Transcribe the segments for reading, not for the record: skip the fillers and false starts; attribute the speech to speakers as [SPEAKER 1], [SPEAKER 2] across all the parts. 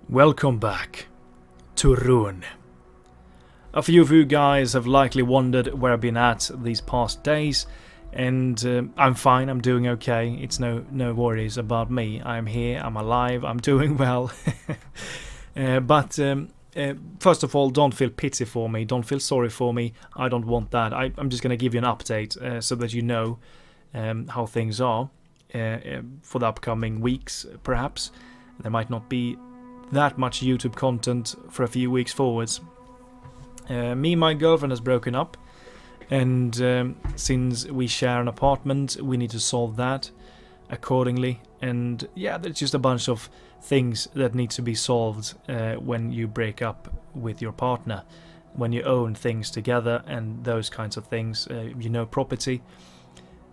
[SPEAKER 1] Welcome back to Rhûn. A few of you guys have likely wondered where I've been at these past days, and I'm fine, I'm doing okay. It's no worries about me. I'm here, I'm alive, I'm doing well. But first of all, don't feel pity for me, don't feel sorry for me. I don't want that. I'm just going to give you an update so that you know how things are for the upcoming weeks, perhaps. There might not be that much YouTube content for a few weeks forwards. Me and my girlfriend has broken up, and since we share an apartment, we need to solve that accordingly. And yeah, there's just a bunch of things that need to be solved when you break up with your partner, when you own things together and those kinds of things. Property.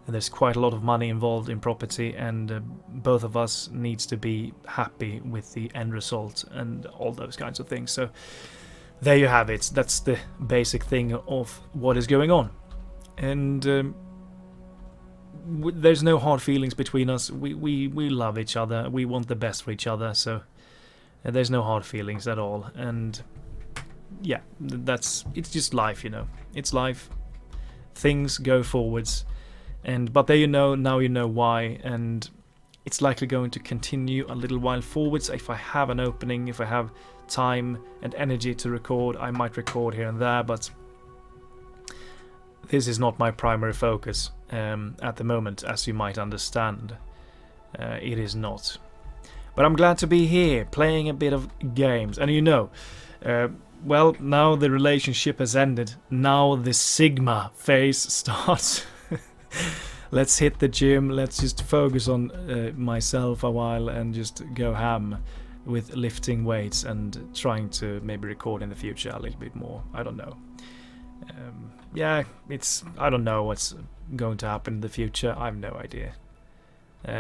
[SPEAKER 1] There's quite a lot of money involved in property, and both of us needs to be happy with the end result and all those kinds of things. So there you have it. That's the basic thing of what is going on. And there's no hard feelings between us. We love each other. We want the best for each other. So there's no hard feelings at all. And yeah, it's just life, It's life. Things go forwards. But there now you know why, and it's likely going to continue a little while forwards. If I have an opening, if I have time and energy to record, I might record here and there, but this is not my primary focus at the moment, as you might understand. It is not. But I'm glad to be here, playing a bit of games, and well, now the relationship has ended. Now the Sigma phase starts. Let's hit the gym, let's just focus on myself a while and just go ham with lifting weights and trying to maybe record in the future a little bit more. I don't know. I don't know what's going to happen in the future. I have no idea.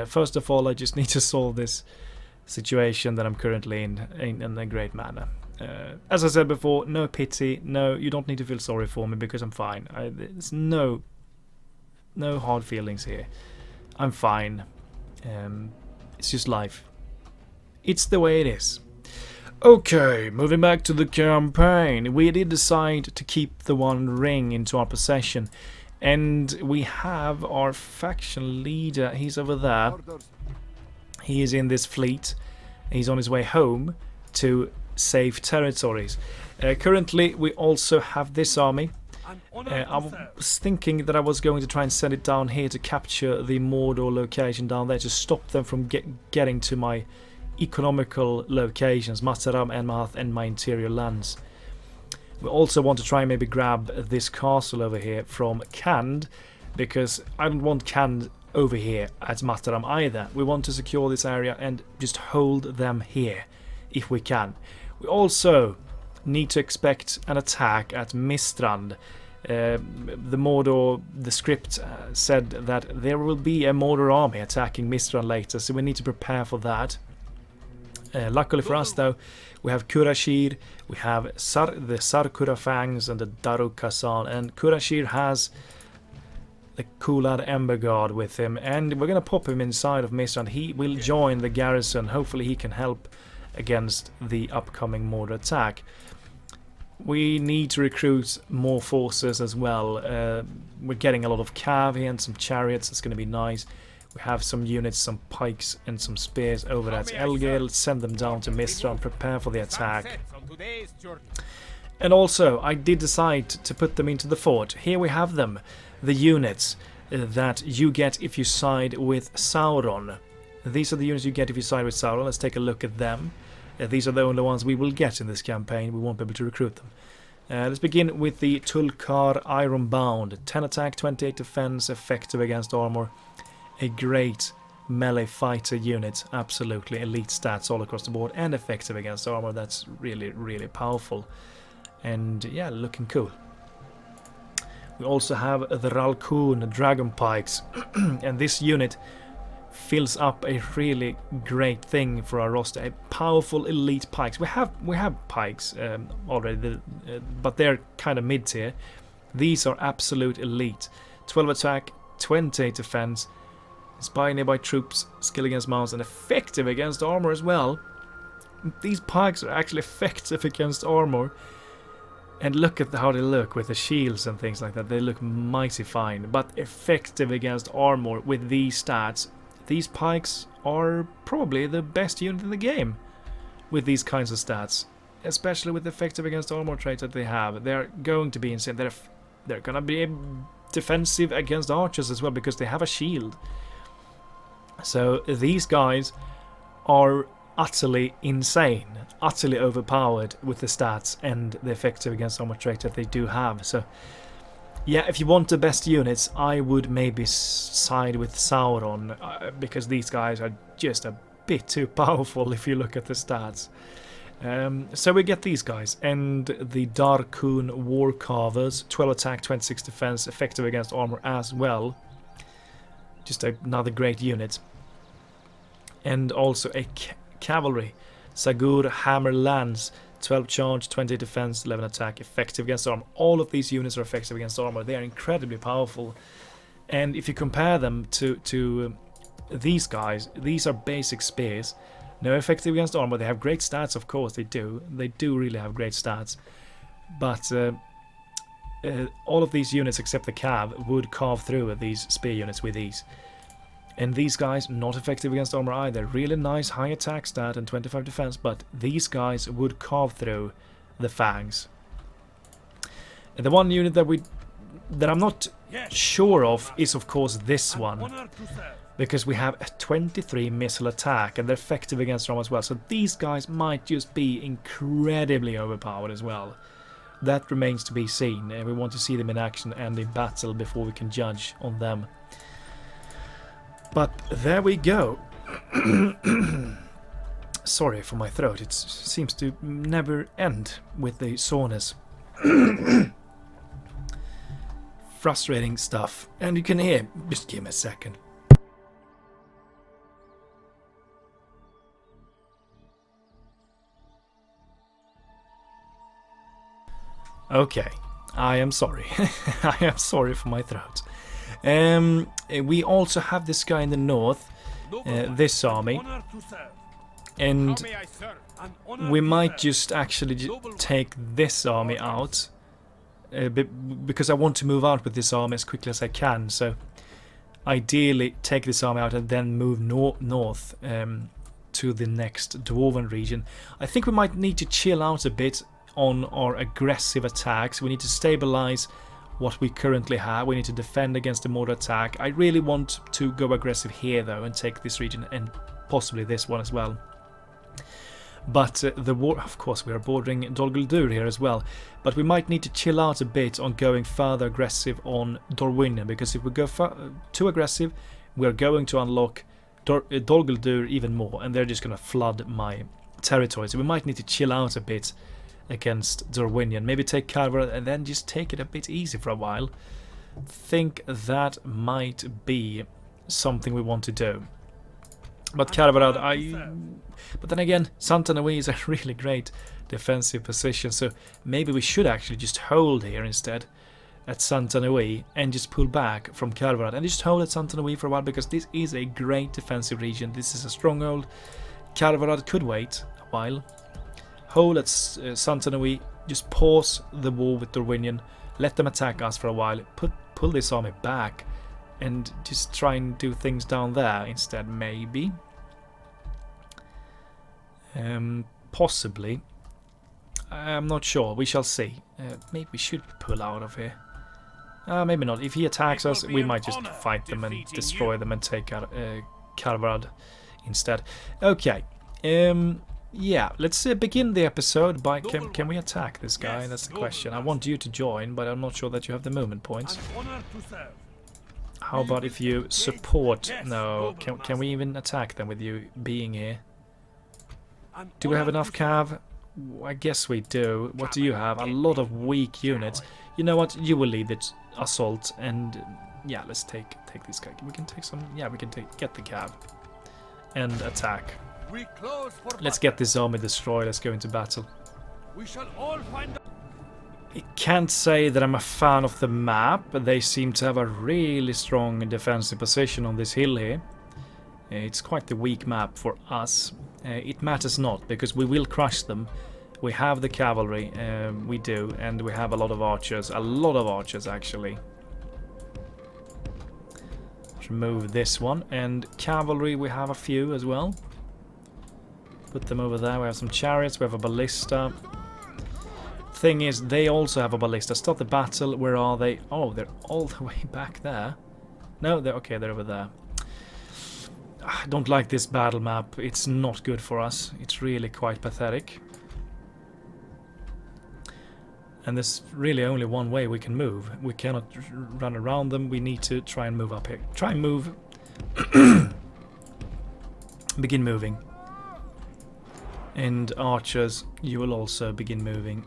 [SPEAKER 1] First of all, I just need to solve this situation that I'm currently in a great manner. As I said before, no pity, no, you don't need to feel sorry for me because I'm fine. There's no hard feelings here. I'm fine. It's just life. It's the way it is. Okay, moving back to the campaign. We did decide to keep the One Ring into our possession. And we have our faction leader. He's over there. He is in this fleet. He's on his way home to safe territories. Currently, we also have this army. I was thinking that I was going to try and send it down here to capture the Mordor location down there, to stop them from getting to my economical locations, Mataram, Enmath, and my interior lands. We also want to try and maybe grab this castle over here from Khand, because I don't want Khand over here at Mataram either. We want to secure this area and just hold them here if we can. We also need to expect an attack at Mistrand. The script said that there will be a Mordor army attacking Mistrand later, so we need to prepare for that. Luckily for us, though, we have Kurashir, we have the Sarkura Fangs and the Daruk Khasan, and Kurashir has the Kulad Ember Guard with him, and we're going to pop him inside of Mistrand. He will join the garrison. Hopefully he can help against the upcoming Mordor attack. We need to recruit more forces as well. We're getting a lot of cav here and some chariots. It's going to be nice. We have some units, some pikes and some spears over at Elgir. Let's send them down to Mistra and prepare for the attack. And also, I did decide to put them into the fort. Here we have them. The units that you get if you side with Sauron. These are the units you get if you side with Sauron. Let's take a look at them. These are the only ones we will get in this campaign. We won't be able to recruit them. Let's begin with the Tulkar Ironbound. 10 attack, 28 defense, effective against armor. A great melee fighter unit. Absolutely elite stats all across the board and effective against armor. That's really, really powerful. And yeah, looking cool. We also have the Ralkun Dragon Pikes. And this unit fills up a really great thing for our roster. A powerful elite pikes. We have pikes already, but they're kind of mid tier. These are absolute elite. 12 attack, 28 defense, inspire nearby troops, skill against mounts, and effective against armor as well. these pikes are actually effective against armor. And look at how they look with the shields and things like that. They look mighty fine, but effective against armor with these stats. These pikes are probably the best unit in the game with these kinds of stats. Especially with the effective against armor traits that they have. They're going to be insane. They're gonna be defensive against archers as well because they have a shield. So these guys are utterly insane, utterly overpowered with the stats and the effective against armor trait that they do have. So yeah, if you want the best units, I would maybe side with Sauron because these guys are just a bit too powerful if you look at the stats. So we get these guys and the Darkun War Carvers, 12 attack, 26 defense, effective against armor as well. Just another great unit. And also a cavalry, Sagur Hammer Lance, 12 charge, 20 defense, 11 attack, effective against armor. All of these units are effective against armor. They are incredibly powerful. And if you compare them to these guys, these are basic spears. No effective against armor. They have great stats, of course, they do. They do really have great stats. But all of these units except the cav would carve through these spear units with ease. And these guys, not effective against armor either. Really nice high attack stat and 25 defense, but these guys would carve through the fangs. And the one unit that I'm not sure of is, of course, this one. Because we have a 23 missile attack and they're effective against armor as well. So these guys might just be incredibly overpowered as well. That remains to be seen. And we want to see them in action and in battle before we can judge on them. But there we go. Sorry for my throat. It seems to never end with the soreness. Frustrating stuff. And you can hear... Just give me a second. Okay, I am sorry. I am sorry for my throat. We also have this guy in the north, this army, and we might just actually take this army out, because I want to move out with this army as quickly as I can, so ideally take this army out and then move north to the next Dwarven region. I think we might need to chill out a bit on our aggressive attacks. We need to stabilize what we currently have. We need to defend against the mortar attack. I really want to go aggressive here though and take this region and possibly this one as well. But the war, of course, we are bordering Dol Guldur here as well. But we might need to chill out a bit on going further aggressive on Dorwinion, because if we go too aggressive, we're going to unlock Dol Guldur even more, and they're just going to flood my territory. So we might need to chill out a bit against Dorwinion. Maybe take Carvarad and then just take it a bit easy for a while. Think that might be something we want to do. But Carvarad, but then again, Santanui is a really great defensive position, so maybe we should actually just hold here instead at Santanui and just pull back from Carvarad and just hold at Santanui for a while, because this is a great defensive region. This is a stronghold. Carvarad could wait a while. Hold at Santanui, just pause the war with Dorwinion, let them attack us for a while, pull this army back, and just try and do things down there instead, maybe. Possibly. I'm not sure, we shall see. Maybe we should pull out of here. Maybe not. If he attacks us, we might just fight them and destroy them and take out Carvarad instead. Okay. Yeah, let's begin the episode by... Can we attack this guy? That's the question. I want you to join, but I'm not sure that you have the movement points. How about if you support? No, can we even attack them with you being here? Do we have enough cav? I guess we do. What do you have? A lot of weak units. You know what? You will lead the assault, and yeah, let's take this guy. We can take some... Yeah, we can get the cav and attack. Let's get this army destroyed. Let's go into battle. We shall all find... I can't say that I'm a fan of the map, but they seem to have a really strong defensive position on this hill here. It's quite the weak map for us. it matters not, because we will crush them. We have the cavalry, we do, and we have a lot of archers. A lot of archers, actually. Let's remove this one. And cavalry, we have a few as well. Put them over there. We have some chariots, we have a ballista. Thing is, they also have a ballista. Start the battle. Where are they? Oh, they're all the way back there. No, they're okay, they're over there. I don't like this battle map. It's not good for us. It's really quite pathetic. And there's really only one way we can move. We cannot run around them. We need to try and move up here. Try and move. Begin moving. And archers, you will also begin moving.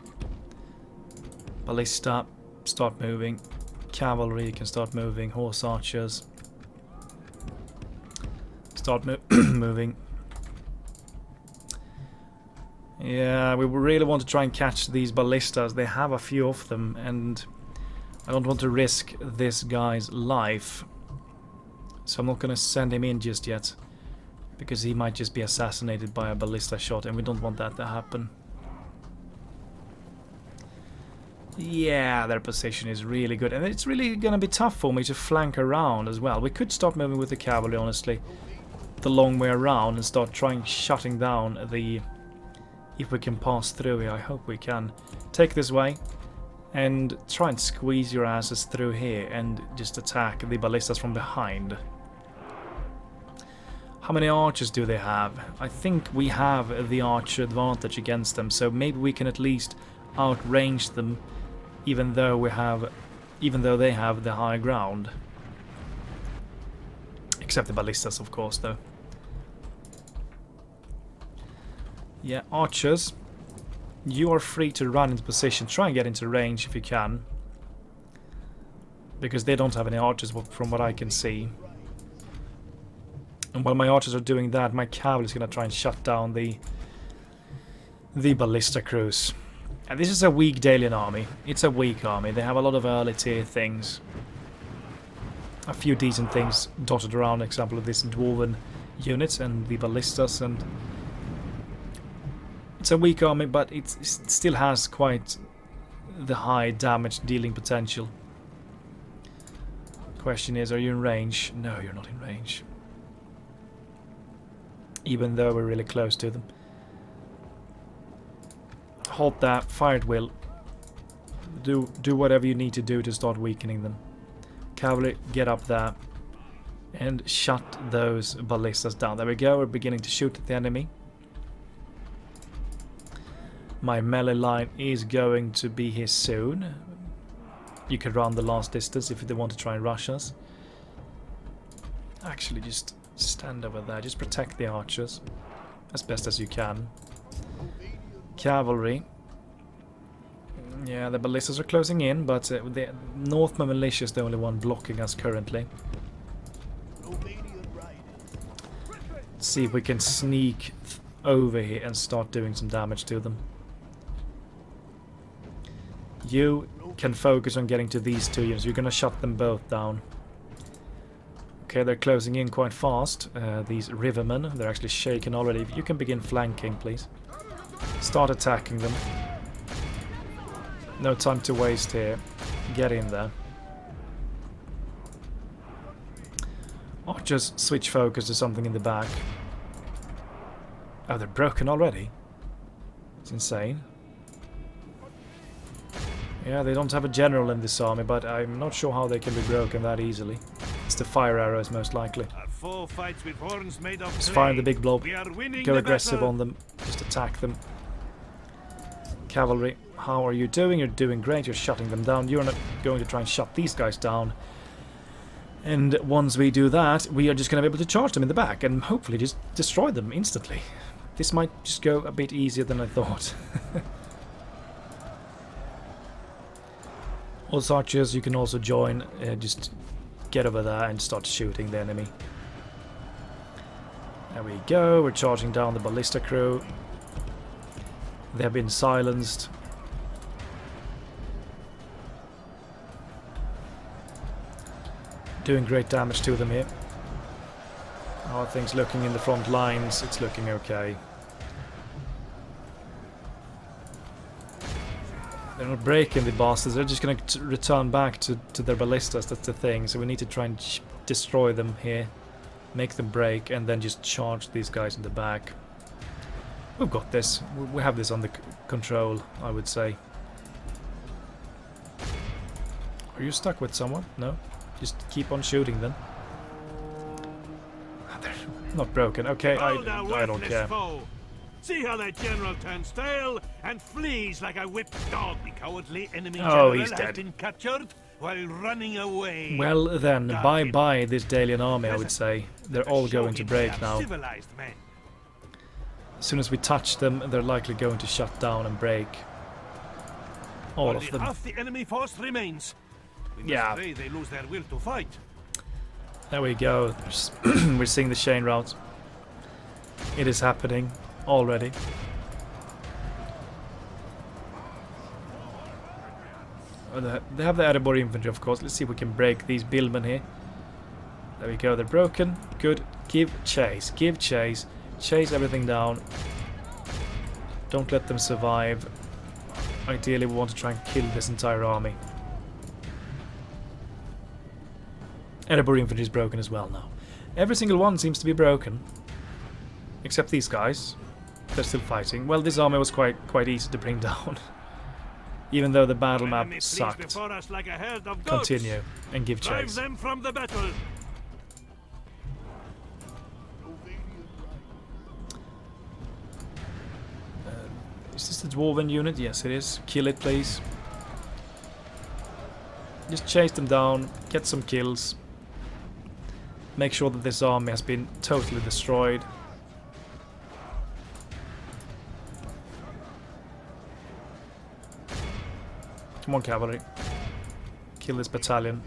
[SPEAKER 1] Ballista, start moving. Cavalry, you can start moving. Horse archers, start moving. Yeah, we really want to try and catch these ballistas. They have a few of them, and I don't want to risk this guy's life. So I'm not going to send him in just yet, because he might just be assassinated by a ballista shot, and we don't want that to happen. Yeah, their position is really good, and it's really going to be tough for me to flank around as well. We could start moving with the cavalry, honestly, the long way around, and start trying shutting down the... If we can pass through here, I hope we can. Take this way and try and squeeze your asses through here and just attack the ballistas from behind. How many archers do they have? I think we have the archer advantage against them, so maybe we can at least outrange them, even though they have the high ground. Except the ballistas, of course, though. Yeah, archers, you are free to run into position. Try and get into range if you can, because they don't have any archers from what I can see. And while my archers are doing that, my cavalry is going to try and shut down the ballista crews. And this is a weak Dalian army. It's a weak army. They have a lot of early tier things. A few decent things dotted around, example of this dwarven units and the ballistas, and it's a weak army, but it still has quite the high damage dealing potential. Question is, are you in range? No, you're not in range. Even though we're really close to them. Halt that, fire at will. Do whatever you need to do to start weakening them. Cavalry, get up there and shut those ballistas down. There we go, we're beginning to shoot at the enemy. My melee line is going to be here soon. You can run the last distance if they want to try and rush us. Actually, just stand over there. Just protect the archers as best as you can. Cavalry. Yeah, the ballistas are closing in, but the Northman militia is the only one blocking us currently. Let's see if we can sneak over here and start doing some damage to them. You can focus on getting to these two units. You're going to shut them both down. Okay, they're closing in quite fast. These rivermen, they're actually shaken already. You can begin flanking, please. Start attacking them. No time to waste here. Get in there. Or just switch focus to something in the back. Oh, they're broken already? It's insane. Yeah, they don't have a general in this army, but I'm not sure how they can be broken that easily. It's the fire arrows, most likely. Just fire the big blob. Go aggressive on them. Just attack them. Cavalry, how are you doing? You're doing great. You're shutting them down. You're not going to try and shut these guys down. And once we do that, we are just going to be able to charge them in the back and hopefully just destroy them instantly. This might just go a bit easier than I thought. Also, archers, you can also join. Just get over there and start shooting the enemy. There we go. We're charging down the ballista crew. They have been silenced. Doing great damage to them here. How are things looking in the front lines? It's looking okay. They're not breaking the bastards, they're just going to return back to their ballistas, that's the thing. So we need to try and destroy them here. Make them break and then just charge these guys in the back. We've got this. We have this under control, I would say. Are you stuck with someone? No? Just keep on shooting then. They're not broken. Okay, I don't care.
[SPEAKER 2] Foe. See how that general turns tail and flees like a whipped dog. The cowardly enemy general
[SPEAKER 1] he's
[SPEAKER 2] has
[SPEAKER 1] dead.
[SPEAKER 2] been captured while running away.
[SPEAKER 1] Well then, bye-bye this Dalian army, I would say. They're all going to break now.
[SPEAKER 2] Civilized men.
[SPEAKER 1] As soon as we touch them, they're likely going to shut down and break. All
[SPEAKER 2] Only
[SPEAKER 1] of them.
[SPEAKER 2] half the enemy force remains. We must
[SPEAKER 1] Yeah.
[SPEAKER 2] pray they lose their will to fight.
[SPEAKER 1] There we go. We're seeing the chain route. It is happening already. Oh, they have the Erebor infantry, of course. Let's see if we can break these billmen here. There we go. They're broken. Good. Give chase. Give chase. Chase everything down. Don't let them survive. Ideally, we want to try and kill this entire army. Erebor infantry is broken as well now. Every single one seems to be broken. Except these guys. They're still fighting. Well, this army was quite easy to bring down. Even though the battle map sucked.
[SPEAKER 2] Like a herd of goats.
[SPEAKER 1] Continue and give
[SPEAKER 2] Drive
[SPEAKER 1] chase.
[SPEAKER 2] them from the battle.
[SPEAKER 1] Is this the dwarven unit? Yes, it is. Kill it, please. Just chase them down. Get some kills. Make sure that this army has been totally destroyed. Come on, cavalry. Kill this battalion.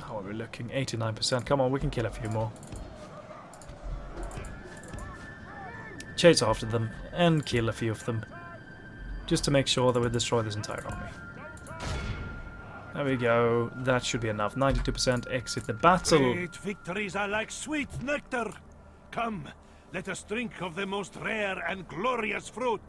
[SPEAKER 1] How are we looking? 89%. Come on, we can kill a few more. Chase after them and kill a few of them. Just to make sure that we destroy this entire army. There we go. That should be enough. 92% exit the battle.
[SPEAKER 2] Great victories are like sweet nectar. Come, let us drink of the most rare and glorious fruit.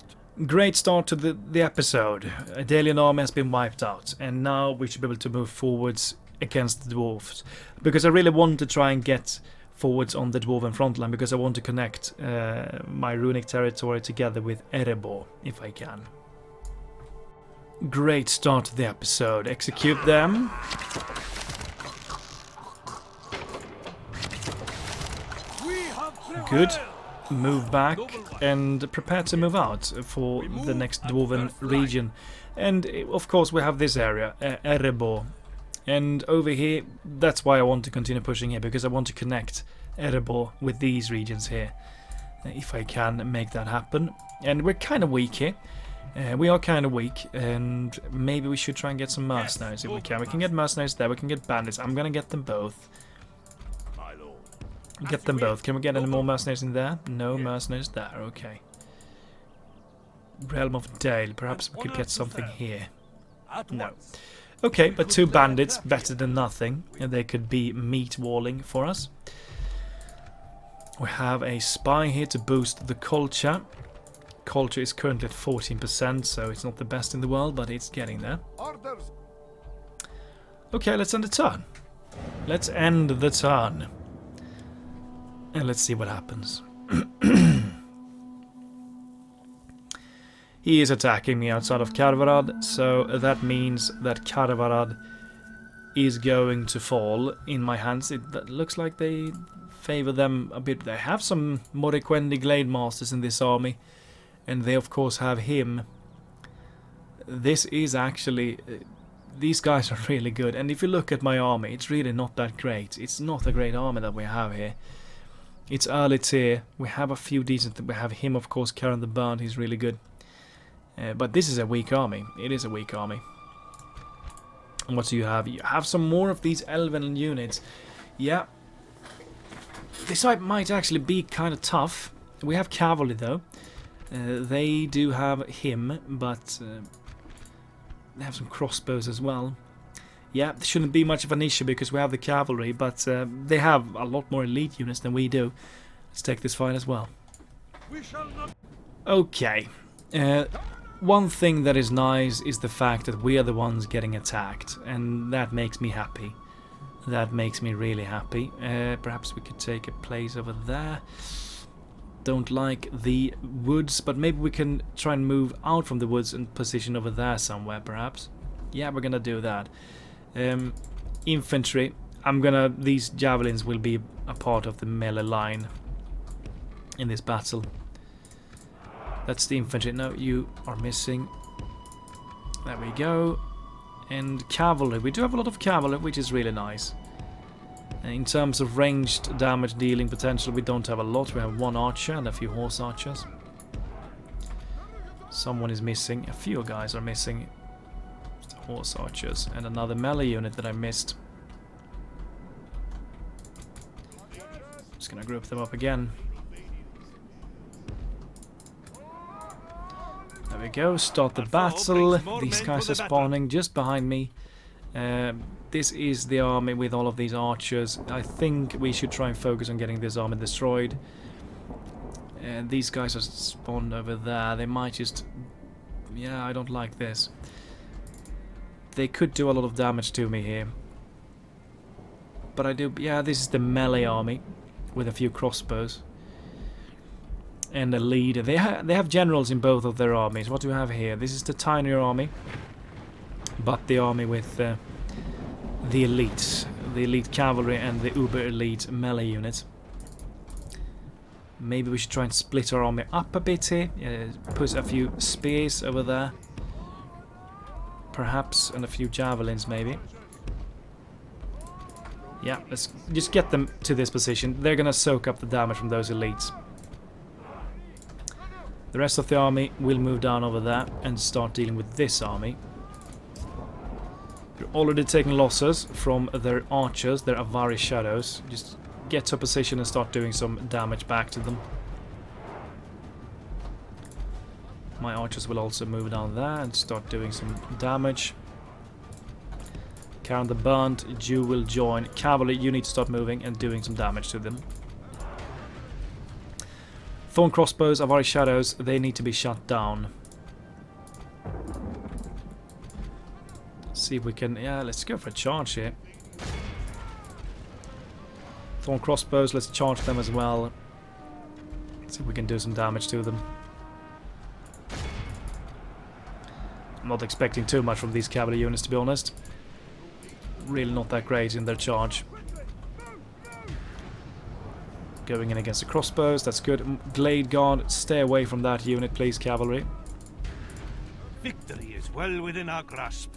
[SPEAKER 1] Great start to the episode. A Dalian army has been wiped out, and now we should be able to move forwards against the dwarves. Because I really want to try and get forwards on the dwarven front line, because I want to connect my runic territory together with Erebor, if I can. Great start to the episode. Execute them. Good. Move back and prepare to move out for the next dwarven region. And of course we have this area, Erebor. And over here, that's why I want to continue pushing here, because I want to connect Erebor with these regions here. If I can make that happen. And we're kind of weak here. We are kind of weak, and maybe we should try and get some mercenaries if we can. We can get mercenaries there, we can get bandits. I'm gonna get them both. Get them both. Can we get any more mercenaries in there? No mercenaries there, okay. Realm of Dale, perhaps we could get something here. No. Okay, but 2 bandits, better than nothing. And they could be meat walling for us. We have a spy here to boost the culture. Culture is currently at 14%, so it's not the best in the world, but it's getting there. Okay, let's end the turn. Let's end the turn. And let's see what happens. He is attacking me outside of Carvarad, so that means that Carvarad is going to fall in my hands. It looks like they favor them a bit. They have some Moriquendi Glade Masters in this army. And they of course have him. This is actually... these guys are really good. And if you look at my army, it's really not that great. It's not a great army that we have here. It's early tier. We have a few decent... We have him, of course, Karen the Burnt. He's really good. But this is a weak army. It is a weak army. And what do you have? You have some more of these elven units. Yeah. This might actually be kind of tough. We have cavalry, though. They do have him, but they have some crossbows as well. Yeah, there shouldn't be much of an issue because we have the cavalry, but they have a lot more elite units than we do. Let's take this fight as well.
[SPEAKER 2] We shall not.
[SPEAKER 1] Okay. One thing that is nice is the fact that we are the ones getting attacked, and that makes me happy. That makes me really happy. Perhaps we could take a place over there. Don't like the woods, but maybe we can try and move out from the woods and position over there somewhere, perhaps. Yeah, we're gonna do that. Infantry. These javelins will be a part of the melee line in this battle. That's the infantry. No, you are missing. There we go. And cavalry. We do have a lot of cavalry, which is really nice. And in terms of ranged damage dealing potential, we don't have a lot. We have one archer and a few horse archers. Someone is missing. A few guys are missing. Horse archers. And another melee unit that I missed. Just gonna group them up again. There we go, start the battle. These guys are spawning just behind me. This is the army with all of these archers. I think we should try and focus on getting this army destroyed. These guys are spawned over there. They might just... Yeah, I don't like this. They could do a lot of damage to me here. But I do... Yeah, this is the melee army with a few crossbows. And a leader. They have generals in both of their armies. What do we have here? This is the tinier army, but the army with the elites, the elite cavalry and the uber elite melee units. Maybe we should try and split our army up a bit here. Put a few spears over there, perhaps, and a few javelins maybe. Yeah, let's just get them to this position. They're gonna soak up the damage from those elites. The rest of the army will move down over there and start dealing with this army. They're already taking losses from their archers, their Avari shadows. Just get to a position and start doing some damage back to them. My archers will also move down there and start doing some damage. Karen the Burnt, you will join. Cavalry, you need to start moving and doing some damage to them. Thorn crossbows, Avari shadows, they need to be shut down. See if we can... Yeah, let's go for a charge here. Thorn crossbows, let's charge them as well. See if we can do some damage to them. I'm not expecting too much from these cavalry units, to be honest. Really not that great in their charge. Going in against the crossbows, that's good. Glade Guard, stay away from that unit, please, cavalry.
[SPEAKER 2] Victory is well within our grasp.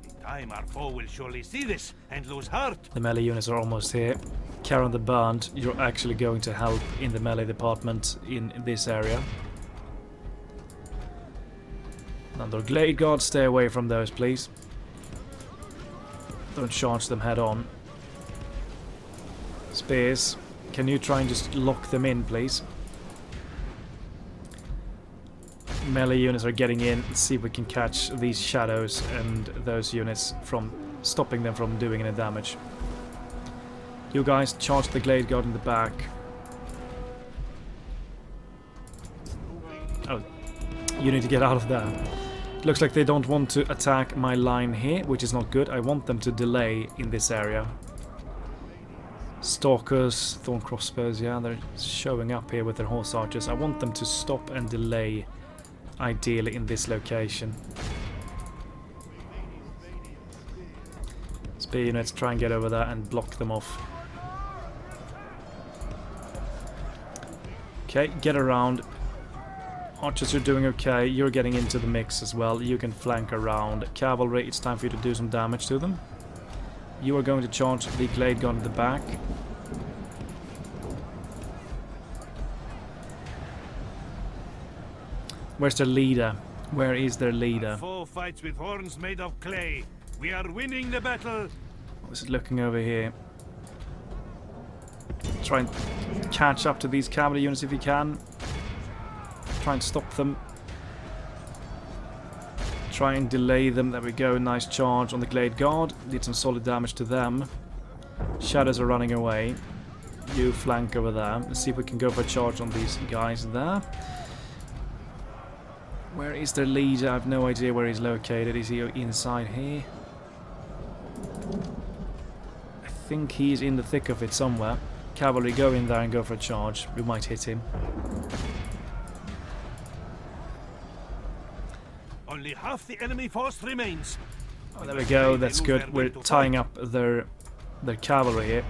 [SPEAKER 2] In time, our foe will surely see this and lose heart.
[SPEAKER 1] The melee units are almost here. Karen the Burnt, you're actually going to help in the melee department in this area. Another Glade Guard, stay away from those, please. Don't charge them head on. Spears. Can you try and just lock them in, please? Melee units are getting in. Let's see if we can catch these shadows and those units from stopping them from doing any damage. You guys charge the Glade Guard in the back. Oh, you need to get out of there. It looks like they don't want to attack my line here, which is not good. I want them to delay in this area. Stalkers, thorn crossbows, yeah, they're showing up here with their horse archers. I want them to stop and delay, ideally, in this location. Spear units, try and get over there and block them off. Okay, get around. Archers are doing okay. You're getting into the mix as well. You can flank around. Cavalry, it's time for you to do some damage to them. You are going to charge the Glade Gun at the back. Where's their leader? Where is their leader?
[SPEAKER 2] Foe fights with horns made of clay. We are winning the battle.
[SPEAKER 1] What's it looking over here? Try and catch up to these cavalry units if you can. Try and stop them. Try and delay them. There we go. Nice charge on the Glade Guard. Did some solid damage to them. Shadows are running away. You flank over there. Let's see if we can go for a charge on these guys there. Where is their leader? I have no idea where he's located. Is he inside here? I think he's in the thick of it somewhere. Cavalry, go in there and go for a charge. We might hit him.
[SPEAKER 2] Only half the enemy force remains.
[SPEAKER 1] Oh, there we go. That's good. We're tying up their cavalry here.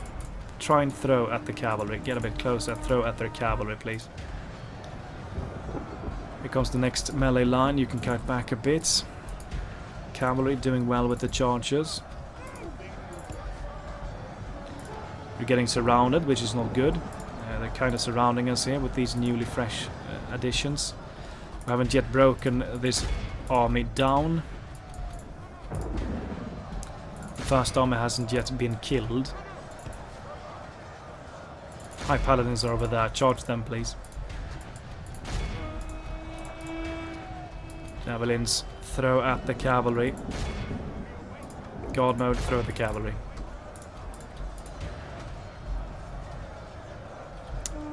[SPEAKER 1] Try and throw at the cavalry. Get a bit closer and throw at their cavalry, please. Here comes the next melee line. You can cut back a bit. Cavalry doing well with the charges. We're getting surrounded, which is not good. They're kind of surrounding us here with these newly fresh additions. We haven't yet broken this army down. The first army hasn't yet been killed. High paladins are over there. Charge them, please. Javelins, throw at the cavalry. Guard mode, throw at the cavalry.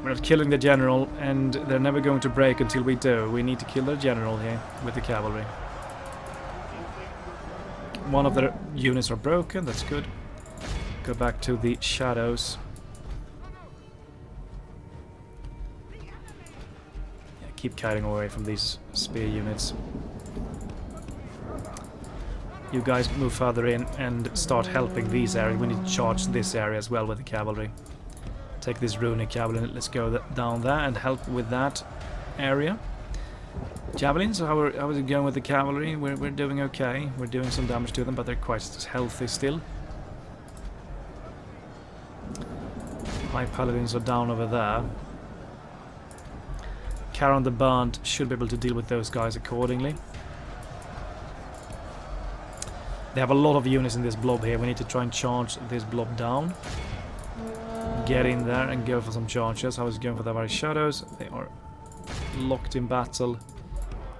[SPEAKER 1] We're not killing the general, and they're never going to break until we do. We need to kill their general here with the cavalry. One of their units are broken, that's good. Go back to the shadows. Yeah, keep kiting away from these spear units. You guys move further in and start helping these areas. We need to charge this area as well with the cavalry. Take this runic cavalry, let's go down there and help with that area. Javelins, how is it going with the cavalry? We're doing okay. We're doing some damage to them, but they're quite healthy still. High paladins are down over there. Caron the Band should be able to deal with those guys accordingly. They have a lot of units in this blob here. We need to try and charge this blob down. Get in there and go for some charges. How is it going for the very shadows? They are locked in battle.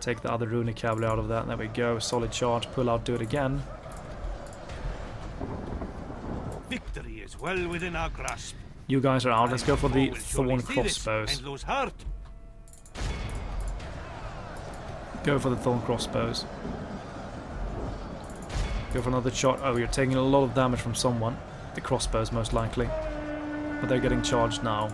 [SPEAKER 1] Take the other runic cavalry out of that. There we go. Solid charge. Pull out. Do it again.
[SPEAKER 2] Victory is well within our grasp.
[SPEAKER 1] You guys are out. Let's go for the thorn crossbows. Go for the thorn crossbows. Go for another shot. Oh, you're taking a lot of damage from someone. The crossbows, most likely. But they're getting charged now.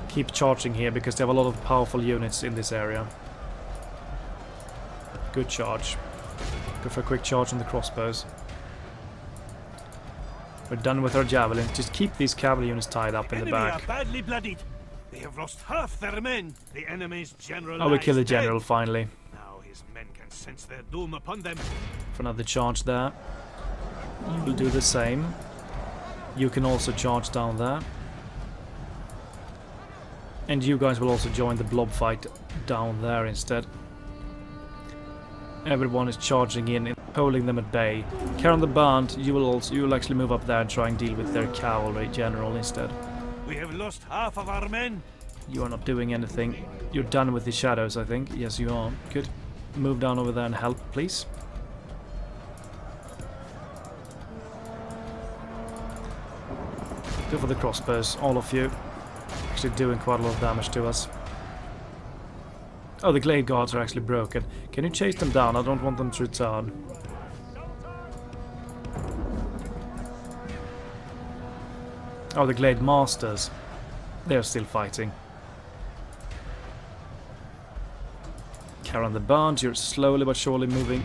[SPEAKER 1] Keep charging here because they have a lot of powerful units in this area. Good charge. Go for a quick charge on the crossbows. We're done with our javelins. Just keep these cavalry units tied up in the back.
[SPEAKER 2] Are badly bloodied. They have lost half their men. The enemy's general.
[SPEAKER 1] Oh, we kill the general finally.
[SPEAKER 2] Now his men can sense their doom upon them.
[SPEAKER 1] For another charge there. You will do the same. You can also charge down there. And you guys will also join the blob fight down there instead. Everyone is charging in and holding them at bay. Caron the Band, you will actually move up there and try and deal with their cavalry general instead.
[SPEAKER 2] We have lost half of our men.
[SPEAKER 1] You are not doing anything. You're done with the shadows, I think. Yes, you are. Good. Move down over there and help, please. Go for the crossbows, all of you. Actually doing quite a lot of damage to us. Oh, the Glade Guards are actually broken. Can you chase them down? I don't want them to return. Oh, the Glade Masters. They're still fighting. Caron the Band, you're slowly but surely moving.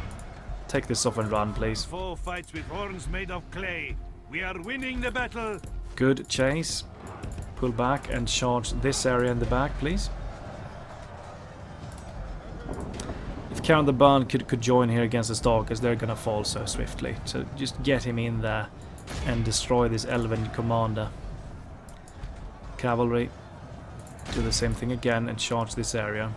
[SPEAKER 1] Take this off and run, please.
[SPEAKER 2] Foe fights with horns made of clay. We are winning the battle.
[SPEAKER 1] Good chase. Pull back and charge this area in the back, please. If Caron the Band could join here against the Stalkers, they're gonna fall so swiftly. So just get him in there and destroy this elven commander. Cavalry, do the same thing again and charge this area.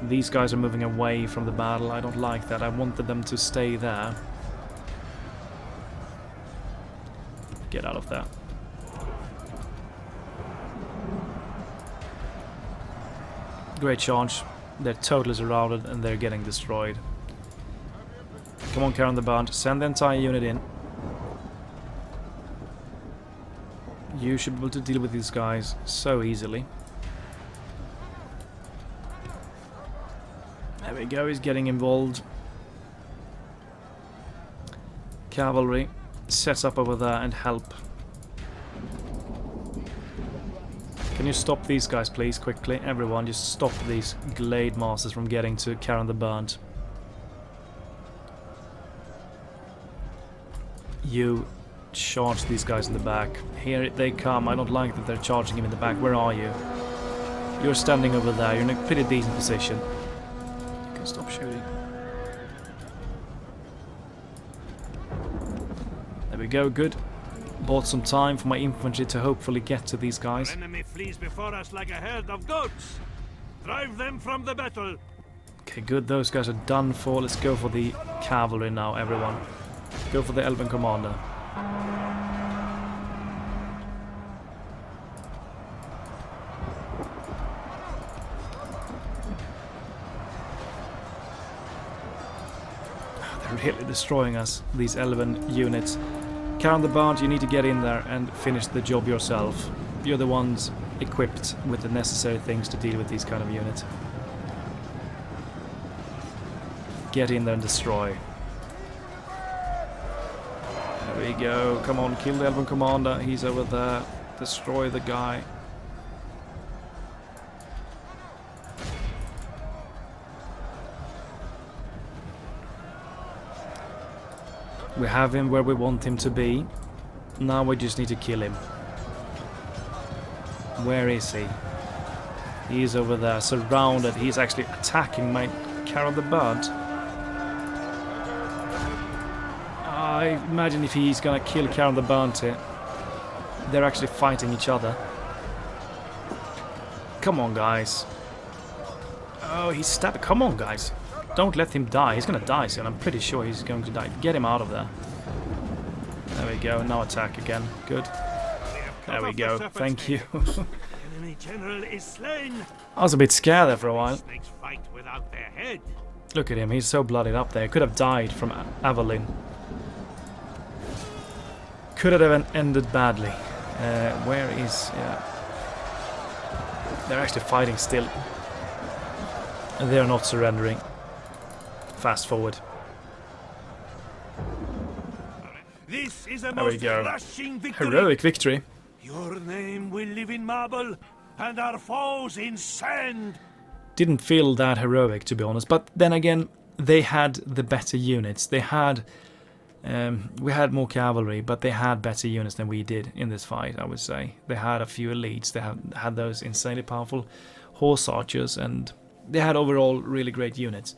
[SPEAKER 1] These guys are moving away from the battle. I don't like that. I wanted them to stay there. Get out of there. Great charge. They're totally surrounded and they're getting destroyed. Come on, Karen the Band. Send the entire unit in. You should be able to deal with these guys so easily. There we go, he's getting involved. Cavalry sets up over there and help. Can you stop these guys, please, quickly? Everyone, just stop these Glade Masters from getting to Karen the Burnt. You charge these guys in the back. Here they come. I don't like that they're charging him in the back. Where are you? You're standing over there. You're in a pretty decent position. You can stop shooting. There we go. Good. Bought some time for my infantry to hopefully get to these guys.
[SPEAKER 2] Our enemy flees before us like a herd of goats. Drive them from the battle.
[SPEAKER 1] Okay, good. Those guys are done for. Let's go for the cavalry now, everyone. Go for the Elven Commander. They're really destroying us, these Elven units. Karen the Bard, you need to get in there and finish the job yourself. You're the ones equipped with the necessary things to deal with these kind of units. Get in there and destroy. There we go. Come on, kill the Elven Commander. He's over there. Destroy the guy. We have him where we want him to be. Now we just need to kill him. Where is he? He's over there, surrounded. He's actually attacking my Carol the Bird. I imagine if he's gonna kill Carol the Burnt here. They're actually fighting each other. Come on, guys. Oh, he's stabbing. Come on, guys. Don't let him die. He's gonna die soon. I'm pretty sure he's going to die. Get him out of there. There we go. Now attack again. Good. There we go. Thank you.
[SPEAKER 2] Enemy general is slain.
[SPEAKER 1] I was a bit scared there for a while.
[SPEAKER 2] Snakes fight without their head.
[SPEAKER 1] Look at him. He's so bloodied up there. He could have died from Avalyn. Could have ended badly. Where is... Yeah. They're actually fighting still. They're not surrendering. Fast forward.
[SPEAKER 2] This is a
[SPEAKER 1] There we
[SPEAKER 2] most
[SPEAKER 1] go.
[SPEAKER 2] crushing victory.
[SPEAKER 1] Heroic victory.
[SPEAKER 2] Your name will live in marble, and our foes in sand.
[SPEAKER 1] Didn't feel that heroic, to be honest. But then again, they had the better units. They had... we had more cavalry, but they had better units than we did in this fight, I would say. They had a few elites. They had those insanely powerful horse archers, and they had overall really great units.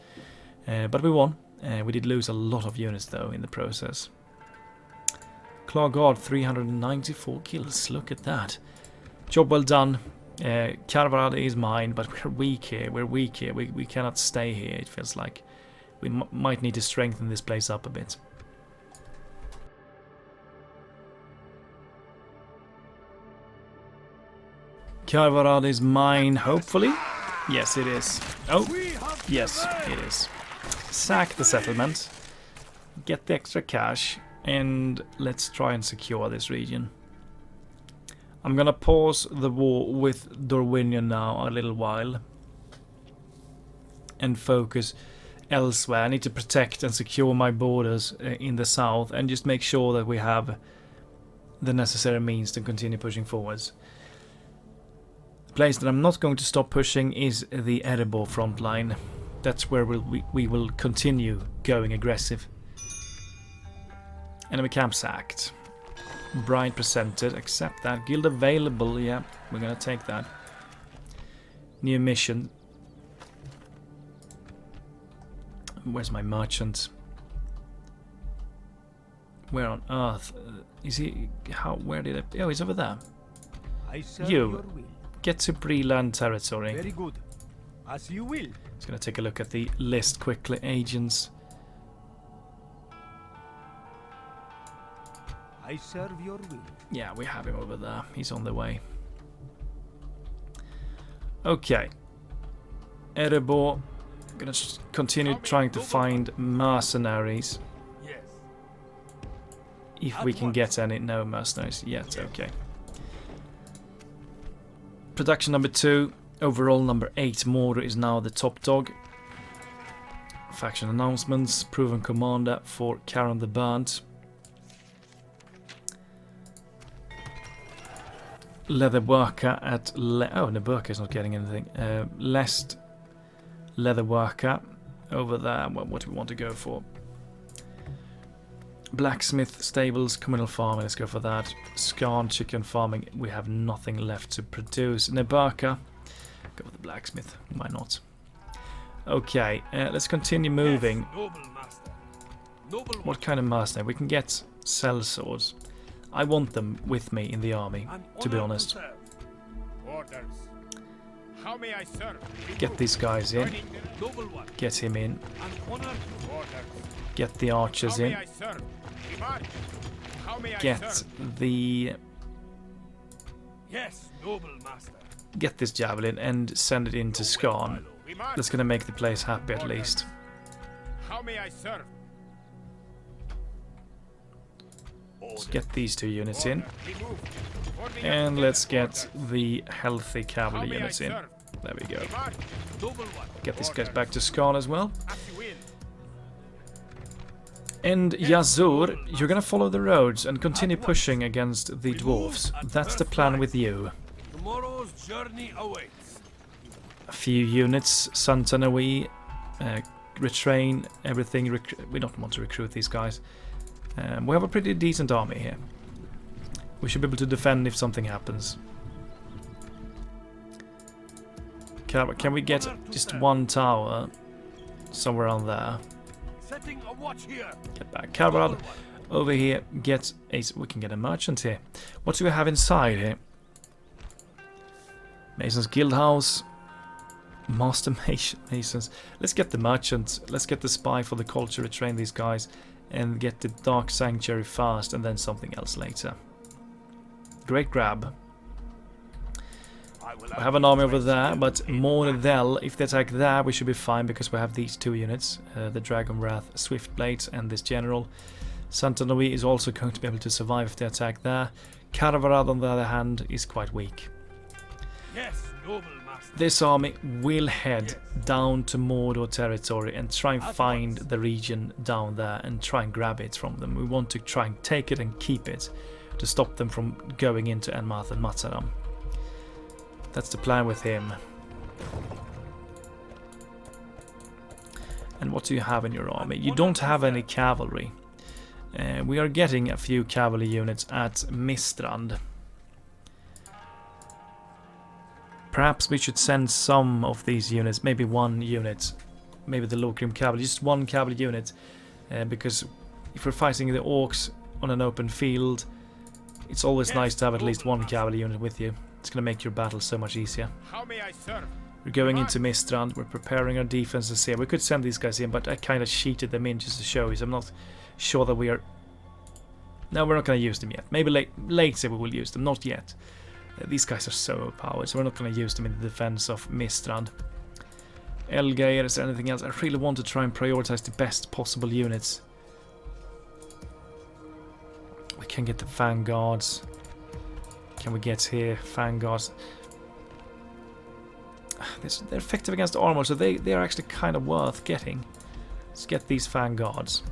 [SPEAKER 1] But we won. We did lose a lot of units, though, in the process. Carvarad, 394 kills. Look at that. Job well done. Carvarad is mine, but we're weak here. We're weak here. We cannot stay here, it feels like. We might need to strengthen this place up a bit. Carvarad is mine, hopefully. Yes, it is. Oh, yes, it is. Sack the settlement. Get the extra cash. And let's try and secure this region. I'm gonna pause the war with Dorwinion now a little while. And focus elsewhere. I need to protect and secure my borders in the south. And just make sure that we have the necessary means to continue pushing forwards. The place that I'm not going to stop pushing is the Erebor front line. That's where we will continue going aggressive. Enemy camp sacked. Bride presented. Accept that. Guild available. Yeah, we're gonna take that. New mission. Where's my merchant? Where on earth is he? How? Where did I? Oh, he's over there. You get to Breland territory.
[SPEAKER 3] Very good. As you will.
[SPEAKER 1] Just gonna take a look at the list quickly. Agents.
[SPEAKER 3] I serve your will.
[SPEAKER 1] Yeah, we have him over there. He's on the way. Okay. Erebo. Gonna continue trying to find mercenaries.
[SPEAKER 2] Yes.
[SPEAKER 1] If we can get any. No mercenaries yet, okay. Production number 2. Overall number 8. Mordor is now the top dog. Faction announcements. Proven commander for Karen the Burnt. Leather worker at oh, the worker is not getting anything. Lest leather worker over there. What do we want to go for? Blacksmith stables, communal farming. Let's go for that. Skarn chicken farming. We have nothing left to produce. Neburka. Go for the blacksmith. Why not? Okay, let's continue moving.
[SPEAKER 2] Yes, noble master. Noble
[SPEAKER 1] What kind of mercenary? We can get sellswords. I want them with me in the army,
[SPEAKER 2] An
[SPEAKER 1] to be
[SPEAKER 2] honor
[SPEAKER 1] honest.
[SPEAKER 2] serve.
[SPEAKER 4] Orders. How may I serve?
[SPEAKER 1] Get these guys in.
[SPEAKER 2] Noble one.
[SPEAKER 1] Get him in.
[SPEAKER 2] An honor.
[SPEAKER 4] Orders.
[SPEAKER 1] Get the archers
[SPEAKER 4] How may
[SPEAKER 1] in.
[SPEAKER 4] I serve? Demand. How may I
[SPEAKER 1] Get
[SPEAKER 4] serve?
[SPEAKER 1] the...
[SPEAKER 2] Yes, noble master.
[SPEAKER 1] Get this javelin and send it into Skarn.
[SPEAKER 4] Demand.
[SPEAKER 1] That's gonna make the place happy at least.
[SPEAKER 4] How may I serve?
[SPEAKER 1] Let's get these 2 units in.
[SPEAKER 4] Remove.
[SPEAKER 1] And let's get the healthy cavalry
[SPEAKER 4] How may I
[SPEAKER 1] units in.
[SPEAKER 4] serve?
[SPEAKER 1] There we go.
[SPEAKER 4] Demand.
[SPEAKER 2] Noble one.
[SPEAKER 1] Get these guys back to Skarn as well.
[SPEAKER 4] As you will.
[SPEAKER 1] And Yazur, you're gonna follow the roads and continue pushing against the dwarves. That's the plan with you.
[SPEAKER 2] Tomorrow's journey awaits.
[SPEAKER 1] A few units, Santanawi, retrain, everything. We don't want to recruit these guys. We have a pretty decent army here. We should be able to defend if something happens. Can we get just 1 tower somewhere on there?
[SPEAKER 2] Setting a watch here.
[SPEAKER 1] Get back. Carvarad, over here. Get a... We can get a merchant here. What do we have inside here? Mason's Guildhouse. Master Masons. Let's get the merchant. Let's get the spy for the culture. Retrain these guys. And get the Dark Sanctuary first. And then something else later. Great grab. We have an army over there, but Mordel, if they attack there, we should be fine because we have these 2 units, the Dragon Wrath Swift Blades and this general. Santanovi is also going to be able to survive if they attack there. Carvarad, on the other hand, is quite weak.
[SPEAKER 2] Yes, noble master.
[SPEAKER 1] This army will head down to Mordor territory and try and find the region down there and try and grab it from them. We want to try and take it and keep it to stop them from going into Enmarth and Mataram. That's the plan with him. And what do you have in your army? You don't have any cavalry. We are getting a few cavalry units at Mistrand. Perhaps we should send some of these units, maybe 1 unit, maybe the Lokrim cavalry, just 1 cavalry unit, because if we're fighting the orcs on an open field, it's always nice to have at least 1 cavalry unit with you. It's going to make your battle so much easier.
[SPEAKER 4] How may I serve?
[SPEAKER 1] We're going into Mistrand. We're preparing our defenses here. We could send these guys in, but I kind of cheated them in just to show you. So I'm not sure that we are... No, we're not going to use them yet. Maybe later we will use them. Not yet. These guys are so overpowered, so we're not going to use them in the defense of Mistrand. Elgeir, is there anything else? I really want to try and prioritize the best possible units. We can get the vanguards. Can we get here? Vanguards. They're effective against armor, so they are actually kind of worth getting. Let's get these vanguards.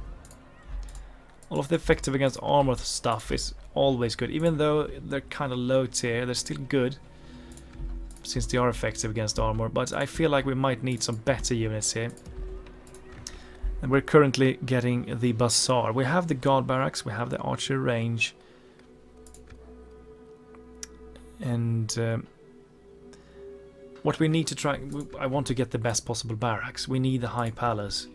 [SPEAKER 1] All of the effective against armor stuff is always good. Even though they're kind of low tier, they're still good. Since they are effective against armor. But I feel like we might need some better units here. And we're currently getting the Bazaar. We have the guard barracks, we have the archery range. And what we need to try... I want to get the best possible barracks. We need the high palace.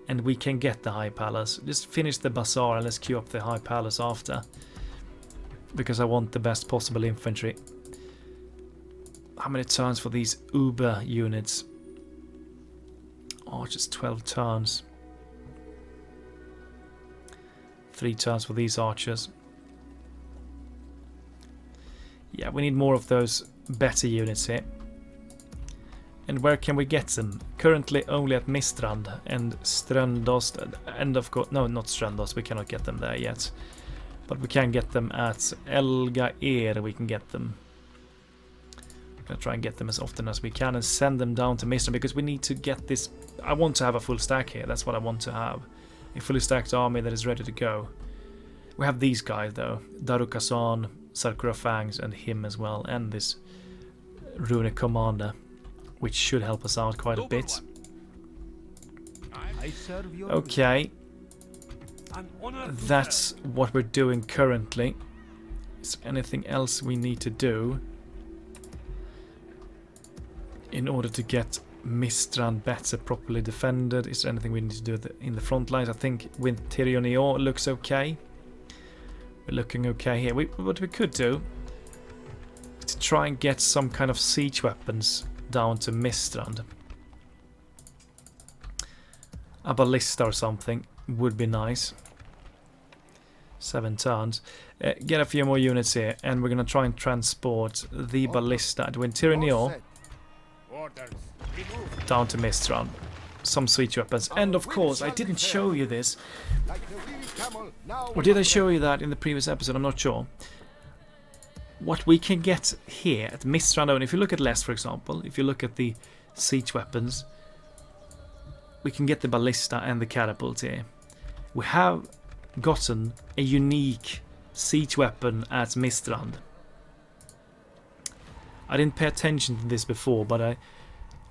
[SPEAKER 1] And we can get the high palace. Just finish the Bazaar and let's queue up the high palace after. Because I want the best possible infantry. How many turns for these Uber units? Oh, just 12 turns. 3 turns for these archers. Yeah, we need more of those better units here. And where can we get them? Currently only at Mistrand and Ströndost, and of course, no, not Ströndost, we cannot get them there yet. But we can get them at Elgaer, we can get them. I'm gonna try and get them as often as we can and send them down to Mistrand, because we need to get this. I want to have a full stack here, that's what I want to have. A fully stacked army that is ready to go. We have these guys though, Darukasan, Sarkura Fangs, and him as well, and this runic commander, which should help us out quite a bit.
[SPEAKER 3] I serve your
[SPEAKER 1] Okay,
[SPEAKER 2] An honor to
[SPEAKER 1] that's what we're doing currently. Is there anything else we need to do in order to get Mistrand better properly defended? Is there anything we need to do in the front lines? I think with Tirionio looks okay. We're looking okay here. What we could do is to try and get some kind of siege weapons down to Mistrand. A ballista or something would be nice. 7 tons. Get a few more units here, and we're gonna try and transport the ballista at Tirionio
[SPEAKER 4] Orders. Remove.
[SPEAKER 1] down to Mistrand. Some siege weapons. And of course, I didn't show you this. Or did I show you that in the previous episode? I'm not sure. What we can get here at Mistrand, and if you look at Lest, for example, if you look at the siege weapons, we can get the ballista and the catapult here. We have gotten a unique siege weapon at Mistrand. I didn't pay attention to this before, but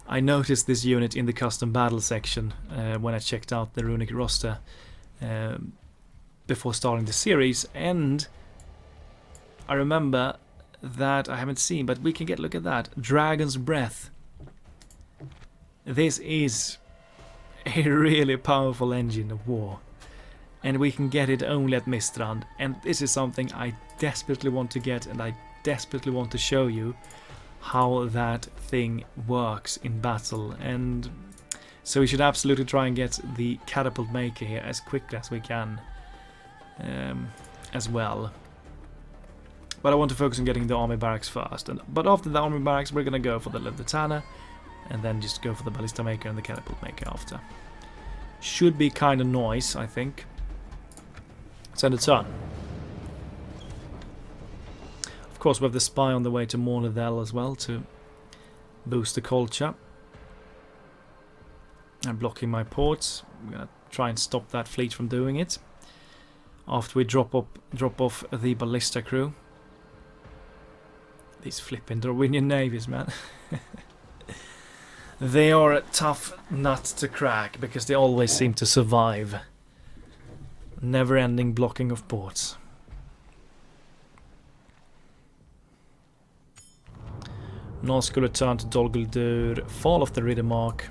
[SPEAKER 1] I noticed this unit in the custom battle section when I checked out the runic roster before starting the series, and I remember that I haven't seen, but we can get, look at that, Dragon's Breath. This is a really powerful engine of war, and we can get it only at Mistrand, and this is something I desperately want to get, and I desperately want to show you how that thing works in battle. And so we should absolutely try and get the catapult maker here as quickly as we can as well. But I want to focus on getting the army barracks first, but after the army barracks we're gonna go for the Leviatana, and then just go for the ballista maker and the catapult maker after. Should be kind of nice, I think. Send it on. Of course, we have the spy on the way to Mornedel as well to boost the culture. I'm blocking my ports. I'm gonna try and stop that fleet from doing it. After we drop off the ballista crew. These flipping Dorwinion navies, man. They are a tough nut to crack because they always seem to survive. Never-ending blocking of ports. Nazgul return to Dol Guldur, fall off the Riddermark.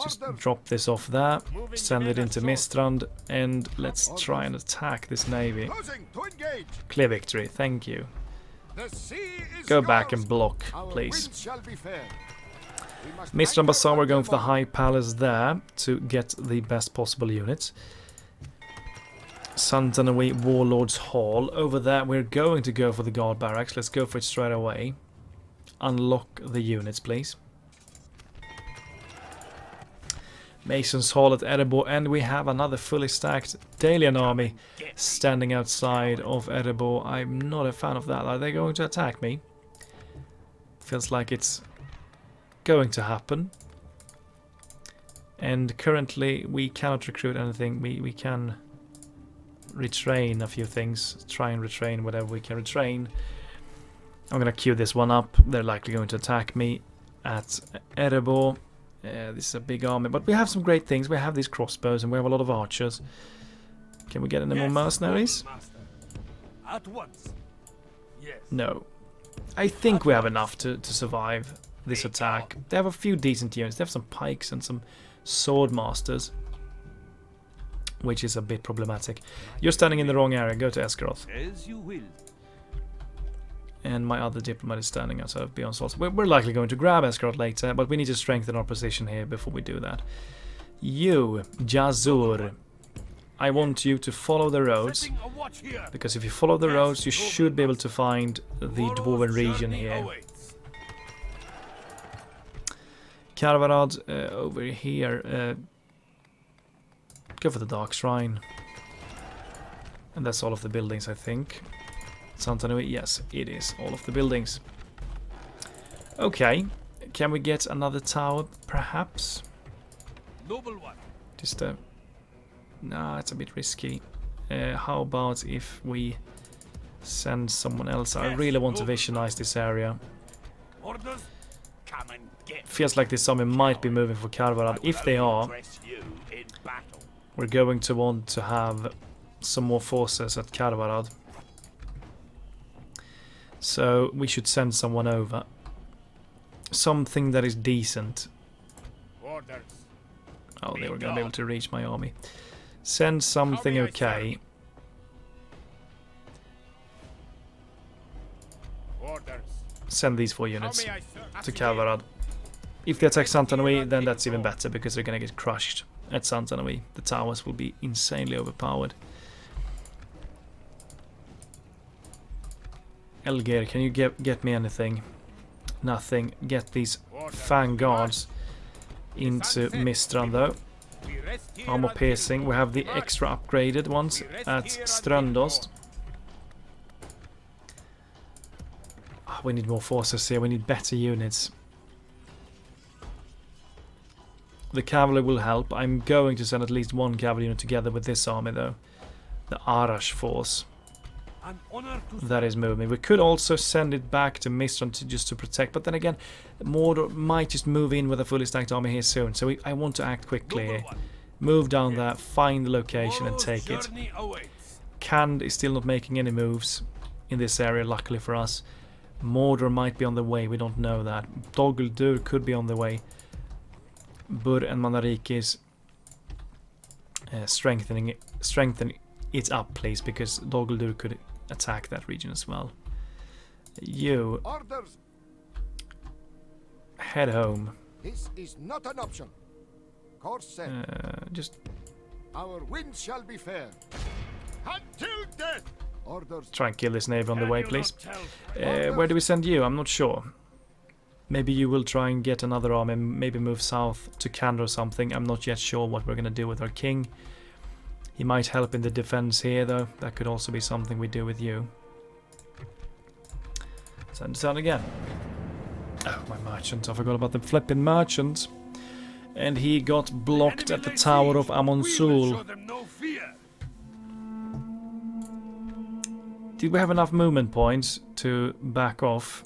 [SPEAKER 1] Just drop this off there, send it into Mistrand, and let's try and attack this navy. Clear victory, thank you. Go back and block, please. Mistrand Bazaar, we're going for the High Palace there to get the best possible units. Santanaway Warlords Hall, over there we're going to go for the guard barracks. Let's go for it straight away. Unlock the units, please. Mason's Hall at Erebor, and we have another fully stacked Dalian army standing outside of Erebor. I'm not a fan of that. Are they going to attack me? Feels like it's going to happen. And currently we cannot recruit anything. We can retrain a few things. Try and retrain whatever we can retrain. I'm gonna queue this one up. They're likely going to attack me at Erebor. This is a big army, but we have some great things. We have these crossbows and we have a lot of archers. Can we get any more mercenaries?
[SPEAKER 2] At once. Yes.
[SPEAKER 1] No. I think we have enough to survive this attack. They have a few decent units. They have some pikes and some sword masters, which is a bit problematic. You're standing in the wrong area. Go to Esgaroth.
[SPEAKER 3] As you will.
[SPEAKER 1] And my other diplomat is standing outside of Beyond Salt. We're likely going to grab Esgaroth later, but we need to strengthen our position here before we do that. You, Jazur, I want you to follow the roads, because if you follow the roads, you should be able to find the Dwarven region here. Carvarad over here. Go for the Dark Shrine. And that's all of the buildings, I think. Santanui, yes, it is all of the buildings. Okay, can we get another tower, perhaps?
[SPEAKER 4] Noble one.
[SPEAKER 1] Just no, it's a bit risky. How about if we send someone else? I really want to visionize this area.
[SPEAKER 2] Orders? Come and get.
[SPEAKER 1] Feels like this army might be moving for Carvarad. If they are,
[SPEAKER 2] Dress you in battle.
[SPEAKER 1] we're going to want to have some more forces at Carvarad. So we should send someone over. Something that is decent.
[SPEAKER 4] Orders.
[SPEAKER 1] Oh, they were going to be able to reach my army. Send something okay.
[SPEAKER 4] Orders.
[SPEAKER 1] Send these 4
[SPEAKER 4] How
[SPEAKER 1] units
[SPEAKER 4] may I serve?
[SPEAKER 1] to Carvarad. If they attack Santanui, then that's even better because they're going to get crushed at Santanui. The towers will be insanely overpowered. Elgir, can you get me anything? Nothing. Get these Fang Guards into Mistran though.
[SPEAKER 4] We rest here
[SPEAKER 1] Armor
[SPEAKER 4] until
[SPEAKER 1] piercing. We have the
[SPEAKER 4] march.
[SPEAKER 1] extra upgraded ones at Strandost. Ah, we need more forces here. We need better units. The cavalry will help. I'm going to send at least 1 cavalry unit together with this army though. The Arash force.
[SPEAKER 2] An honor to
[SPEAKER 1] That is moving. We could also send it back to Mistran just to protect, but then again, Mordor might just move in with a fully stacked army here soon. So I want to act quickly here. Move down there, find the location and take it.
[SPEAKER 2] journey awaits.
[SPEAKER 1] Kand is still not making any moves in this area, luckily for us. Mordor might be on the way, we don't know that. Dol Guldur could be on the way. Bur and Manarikis strengthen it up, please, because Dol Guldur could attack that region as well. You
[SPEAKER 5] Orders.
[SPEAKER 1] head home.
[SPEAKER 5] This is not an option. Course set.
[SPEAKER 1] Just
[SPEAKER 5] Our winds shall be fair. Until death. Orders.
[SPEAKER 1] try and kill this navy on the
[SPEAKER 2] Can
[SPEAKER 1] way,
[SPEAKER 2] you
[SPEAKER 1] please.
[SPEAKER 2] not tell?
[SPEAKER 1] Where do we send you? I'm not sure. Maybe you will try and get another army, maybe move south to Kandor or something. I'm not yet sure what we're going to do with our king. He might help in the defense here, though. That could also be something we do with you. Send us out again. Oh, my merchant. I forgot about the flipping merchant. And he got blocked at the Tower of Amon
[SPEAKER 2] We will
[SPEAKER 1] Sul.
[SPEAKER 2] show them no fear.
[SPEAKER 1] Did we have enough movement points to back off?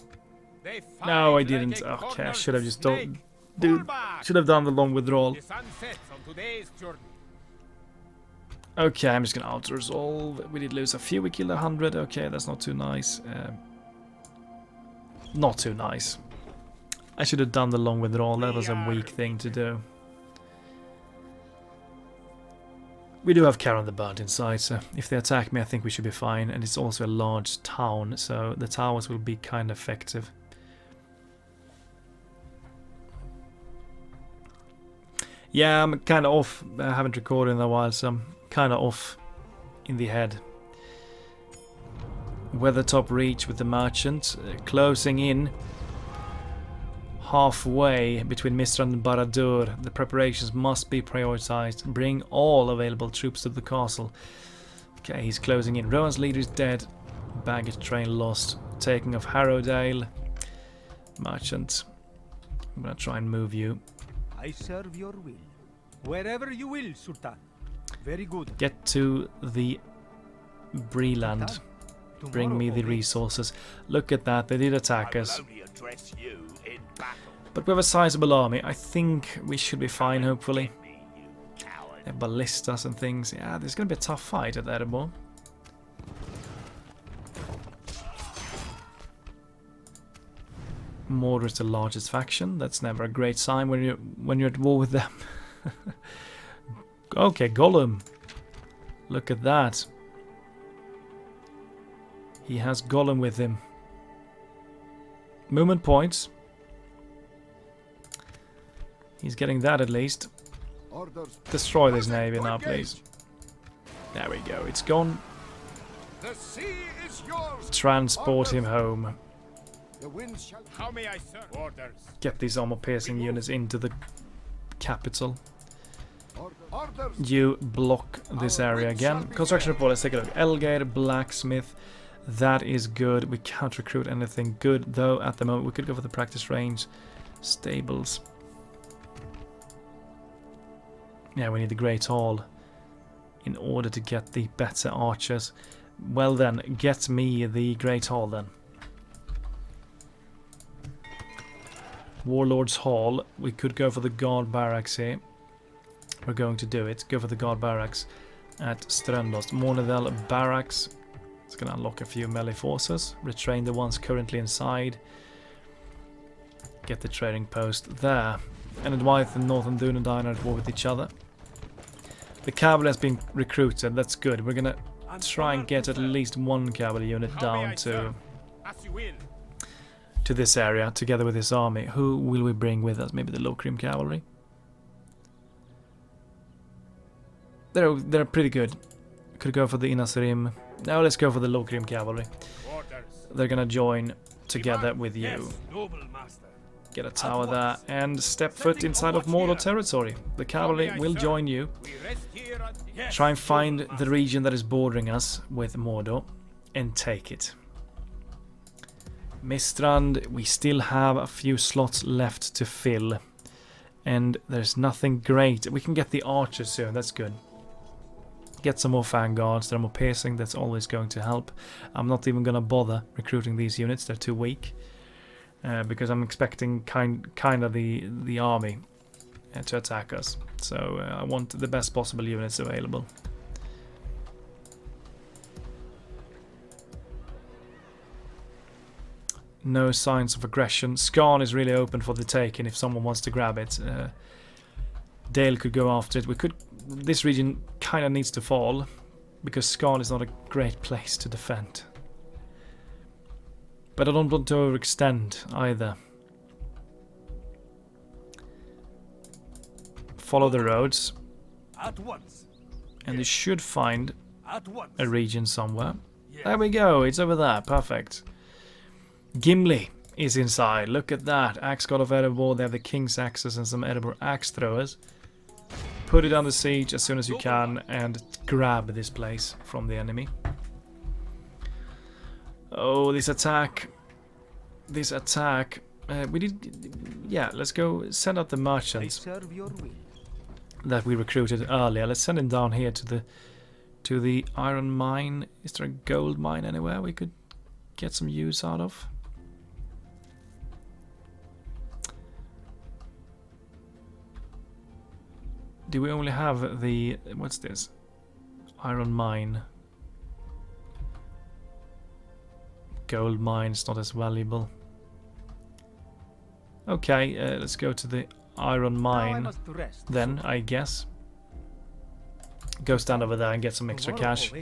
[SPEAKER 4] They
[SPEAKER 1] No, I
[SPEAKER 4] fight
[SPEAKER 1] didn't.
[SPEAKER 4] like a
[SPEAKER 1] Okay, I
[SPEAKER 4] cornered
[SPEAKER 1] should have just
[SPEAKER 4] snake.
[SPEAKER 1] done. Dude,
[SPEAKER 4] Fall back.
[SPEAKER 1] should have done the long withdrawal.
[SPEAKER 4] The sun sets on today's journey.
[SPEAKER 1] Okay, I'm just gonna auto-resolve. We did lose a few, we killed 100. Okay, that's not too nice. Not too nice. I should have done the long withdrawal, that was a weak thing to do. We do have Karen the Bird inside, so if they attack me I think we should be fine. And it's also a large town, so the towers will be kind of effective. Yeah, I'm kind of off. I haven't recorded in a while, so I'm kind of off in the head. Weathertop reach with the merchant, closing in halfway between Mistran and Baradur. The preparations must be prioritized. Bring all available troops to the castle. Okay, he's closing in. Rohan's leader is dead. Baggage train lost. Taking of Harrowdale. Merchant. I'm gonna try and move you.
[SPEAKER 3] I serve your will. Wherever you will, Sultan. Very good.
[SPEAKER 1] Get to the Breeland. Bring me the resources. Look at that, they did attack
[SPEAKER 2] I will
[SPEAKER 1] us.
[SPEAKER 2] only address you in battle.
[SPEAKER 1] But we have a sizable army. I think we should be fine, hopefully.
[SPEAKER 2] Get me, you coward.
[SPEAKER 1] They have ballistas and things. Yeah, there's going to be a tough fight at Erebor. Mordor is the largest faction. That's never a great sign when you're at war with them. Okay, Gollum. Look at that. He has Gollum with him. Movement points. He's getting that at least.
[SPEAKER 5] Orders.
[SPEAKER 1] Destroy this navy now, please. There we go. It's gone.
[SPEAKER 5] The sea is yours.
[SPEAKER 1] Transport him home.
[SPEAKER 5] The winds shall
[SPEAKER 4] How may I serve? Orders.
[SPEAKER 1] Get these armor-piercing units into the capital.
[SPEAKER 5] orders.
[SPEAKER 1] You block this area again. Construction report, let's take a look. Elgair, blacksmith. That is good. We can't recruit anything good, though, at the moment. We could go for the practice range. Stables. Yeah, we need the Great Hall in order to get the better archers. Well then, get me the Great Hall then. Warlords Hall. We could go for the guard barracks here. We're going to do it. Go for the guard barracks at Ströndost. Mornedal barracks. It's going to unlock a few melee forces. Retrain the ones currently inside. Get the trading post there. And Wythe and Northern Dunedain are at war with each other. The cavalry has been recruited. That's good. We're going to try and get at least one cavalry unit down to this area together with this army. Who will we bring with us? Maybe the Locrium cavalry? They're pretty good. Could go for the Inasirim. Now let's go for the Locrium cavalry. They're gonna join together with you. Get a tower there and step foot inside of Mordor territory. The cavalry will join you. Try and find the region that is bordering us with Mordor and take it. Mistrand, we still have a few slots left to fill. And there's nothing great. We can get the archers soon, that's good. Get some more vanguards, they're more piercing, that's always going to help. I'm not even going to bother recruiting these units, they're too weak. Because I'm expecting kind of the army to attack us. So I want the best possible units available. No signs of aggression. Skarn is really open for the taking if someone wants to grab it. Dale could go after it. We could. This region kind of needs to fall because Skarn is not a great place to defend. But I don't want to overextend either. Follow the roads.
[SPEAKER 2] At once.
[SPEAKER 1] And you should find
[SPEAKER 2] At once.
[SPEAKER 1] a region somewhere. There we go. It's over there. Perfect. Gimli is inside. Look at that. Axe God of Erebor. They have the King's Axes and some Erebor Axe Throwers. Put it under siege as soon as you can and grab this place from the enemy. Oh, this attack. This attack. We did... Yeah, let's go send out the merchants
[SPEAKER 3] serve your will.
[SPEAKER 1] that we recruited earlier. Let's send him down here to the iron mine. Is there a gold mine anywhere we could get some use out of? Do we only have the... What's this? Iron mine. Gold mine's not as valuable. Okay, let's go to the iron mine then, I guess. Go stand over there and get some extra cash.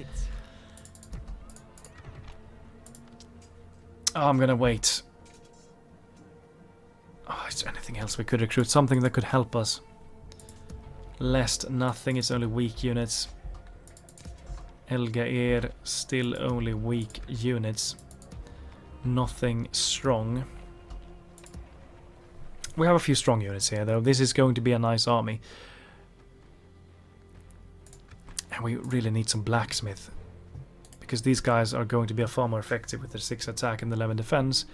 [SPEAKER 1] Oh, I'm gonna wait. Oh, is there anything else we could recruit? Something that could help us. Lest nothing, it's only weak units. Elgair, still only weak units. Nothing strong. We have a few strong units here though. This is going to be a nice army. And we really need some blacksmith. Because these guys are going to be far more effective with their 6 attack and 11 defense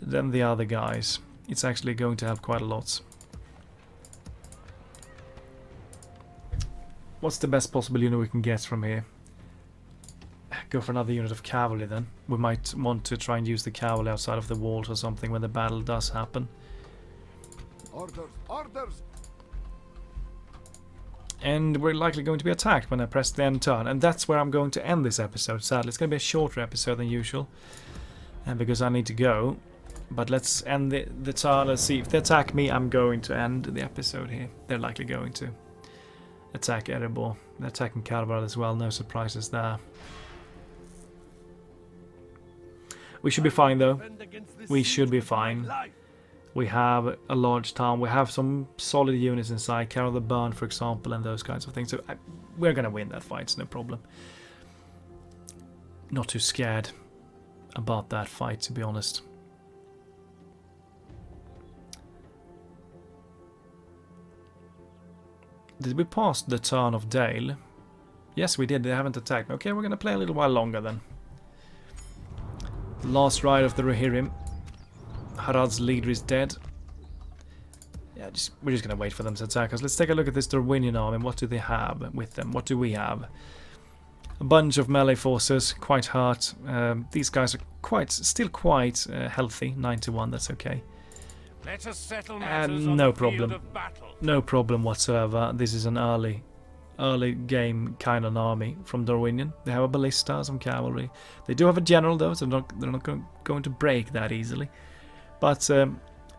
[SPEAKER 1] than the other guys. It's actually going to help quite a lot. What's the best possible unit we can get from here? Go for another unit of cavalry then. We might want to try and use the cavalry outside of the walls or something when the battle does happen.
[SPEAKER 5] Orders, orders.
[SPEAKER 1] And we're likely going to be attacked when I press the end turn. And that's where I'm going to end this episode, sadly. It's going to be a shorter episode than usual. And because I need to go. But let's end the turn. Let's see. If they attack me, I'm going to end the episode here. They're likely going to attack Erebor. They're attacking Carvarad as well. No surprises there. We should be fine though. We should be fine. We have a large town. We have some solid units inside. Carol the Burn, for example, and those kinds of things. So we're going to win that fight. It's no problem. Not too scared about that fight, to be honest. Did we pass the turn of Dale? Yes, we did. They haven't attacked. Okay, we're going to play a little while longer then. Last ride of the Rohirrim. Harad's leader is dead. Yeah, we're just going to wait for them to attack us. Let's take a look at this Dorwinion army. What do they have with them? What do we have? A bunch of melee forces, quite hurt. These guys are still quite healthy. 91, that's okay.
[SPEAKER 4] Let us settle
[SPEAKER 1] And no problem. No problem whatsoever. This is an early game kind of army from Dorwinion. They have a ballista, some cavalry. They do have a general though, so they're not going to break that easily. But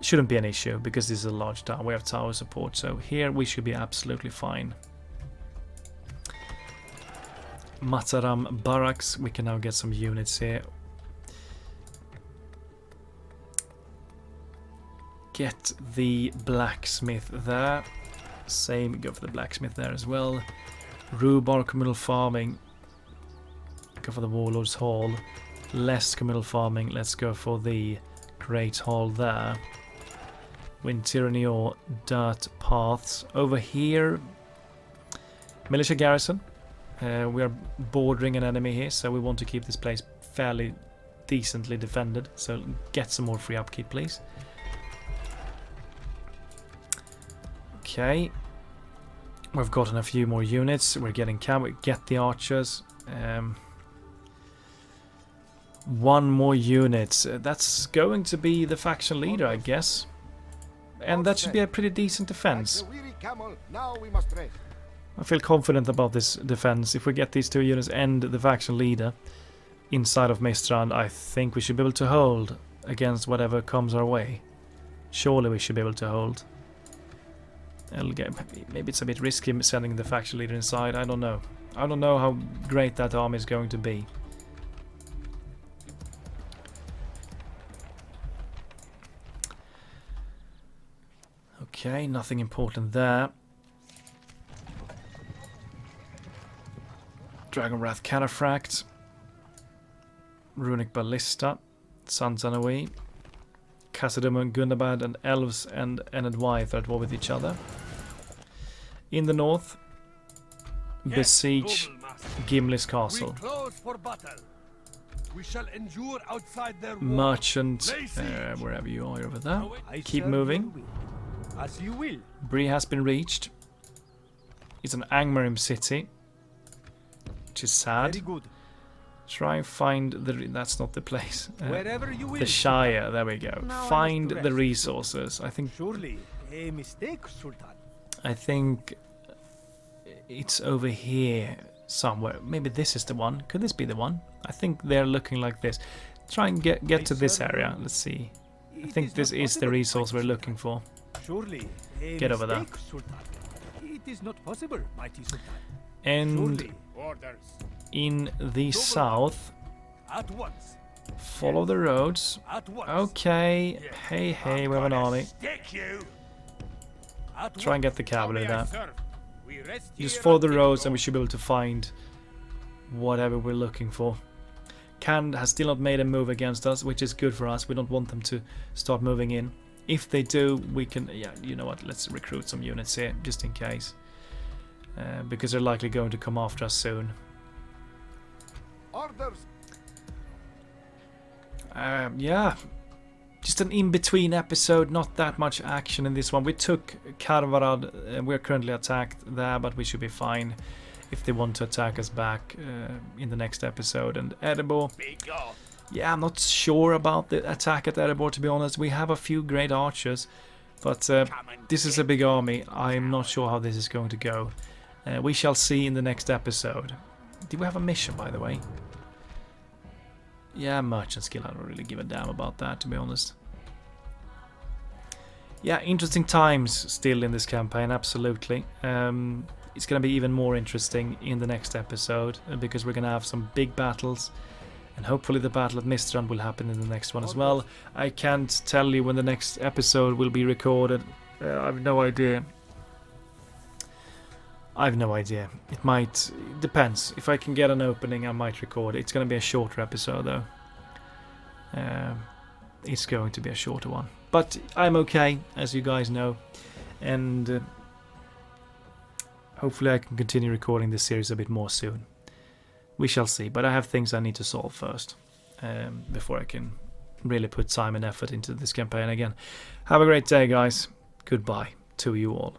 [SPEAKER 1] shouldn't be an issue because this is a large town. We have tower support, so here we should be absolutely fine. Mataram barracks. We can now get some units here. Get the blacksmith there. Same, go for the blacksmith there as well. Rhubarb communal farming. Go for the warlords hall. Less communal farming. Let's go for the great hall there. Wind tyranny or dirt paths. Over here, militia garrison. We are bordering an enemy here, so we want to keep this place fairly decently defended. So get some more free upkeep, please. Okay, we've gotten a few more units. We're getting we get the archers. One more unit. That's going to be the faction leader, I guess. And that should be a pretty decent defense.
[SPEAKER 5] Like the weary camel, now we must rest.
[SPEAKER 1] I feel confident about this defense. If we get these two units and the faction leader inside of Mistrand, I think we should be able to hold against whatever comes our way. Surely we should be able to hold. Maybe it's a bit risky sending the faction leader inside. I don't know. I don't know how great that army is going to be. Okay, nothing important there. Dragon Wrath Cataphract. Runic Ballista. Sansanaway. Khazad-dûm and Gundabad and Elves and Enedwyth are at war with each other. In the north, besiege Gimli's castle.
[SPEAKER 3] We close for battle. We shall endure outside their
[SPEAKER 1] Merchant, wherever you are over there. Keep moving.
[SPEAKER 3] As you will.
[SPEAKER 1] Bree has been reached. It's an Angmarim city, which is sad.
[SPEAKER 3] Very good.
[SPEAKER 1] Try and find the... That's not the place.
[SPEAKER 3] Wherever you will.
[SPEAKER 1] The Shire, there we go.
[SPEAKER 3] Now I
[SPEAKER 1] Find
[SPEAKER 3] must
[SPEAKER 1] the
[SPEAKER 3] rest.
[SPEAKER 1] resources.
[SPEAKER 3] Surely a mistake, Sultan.
[SPEAKER 1] I think it's over here somewhere. Maybe this is the one. Could this be the one? I think they're looking like this. Try and get to this area. Let's see. I think this is the resource we're looking for.
[SPEAKER 3] Surely a
[SPEAKER 1] Get over there.
[SPEAKER 3] mistake, Sultan. It is not possible, mighty Sultan.
[SPEAKER 1] And
[SPEAKER 3] Surely,
[SPEAKER 4] Orders.
[SPEAKER 1] in the south,
[SPEAKER 3] at once.
[SPEAKER 1] follow the roads.
[SPEAKER 3] At once.
[SPEAKER 1] Okay. Hey, we have an army.
[SPEAKER 4] Stick you.
[SPEAKER 3] At
[SPEAKER 1] Try and
[SPEAKER 3] once.
[SPEAKER 1] get the
[SPEAKER 4] How
[SPEAKER 1] cavalry
[SPEAKER 4] may I
[SPEAKER 1] there.
[SPEAKER 4] serve? We rest
[SPEAKER 1] Just
[SPEAKER 4] here
[SPEAKER 1] follow the
[SPEAKER 4] until
[SPEAKER 1] roads and we
[SPEAKER 4] dawn.
[SPEAKER 1] should be able to find whatever we're looking for. Kand has still not made a move against us, which is good for us. We don't want them to start moving in. If they do, we can... Yeah, you know what? Let's recruit some units here, just in case. Because they're likely going to come after us soon.
[SPEAKER 5] Orders.
[SPEAKER 1] Yeah. Just an in-between episode, not that much action in this one. We took Carvarad, we're currently attacked there, but we should be fine if they want to attack us back in the next episode. And Erebor,
[SPEAKER 4] Be gone.
[SPEAKER 1] yeah, I'm not sure about the attack at Erebor, to be honest. We have a few great archers, but this is a big army. I'm not sure how this is going to go. We shall see in the next episode. Did we have a mission, by the way? Yeah, merchant skill. I don't really give a damn about that, to be honest. Yeah, interesting times still in this campaign, absolutely. It's going to be even more interesting in the next episode, because we're going to have some big battles. And hopefully the battle at Mistrand will happen in the next one as well. I can't tell you when the next episode will be recorded. I have no idea. It might... It depends. If I can get an opening, I might record it. It's going to be a shorter episode, though. It's going to be a shorter one. But I'm okay, as you guys know. And hopefully I can continue recording this series a bit more soon. We shall see, but I have things I need to solve first before I can really put time and effort into this campaign again. Have a great day, guys. Goodbye to you all.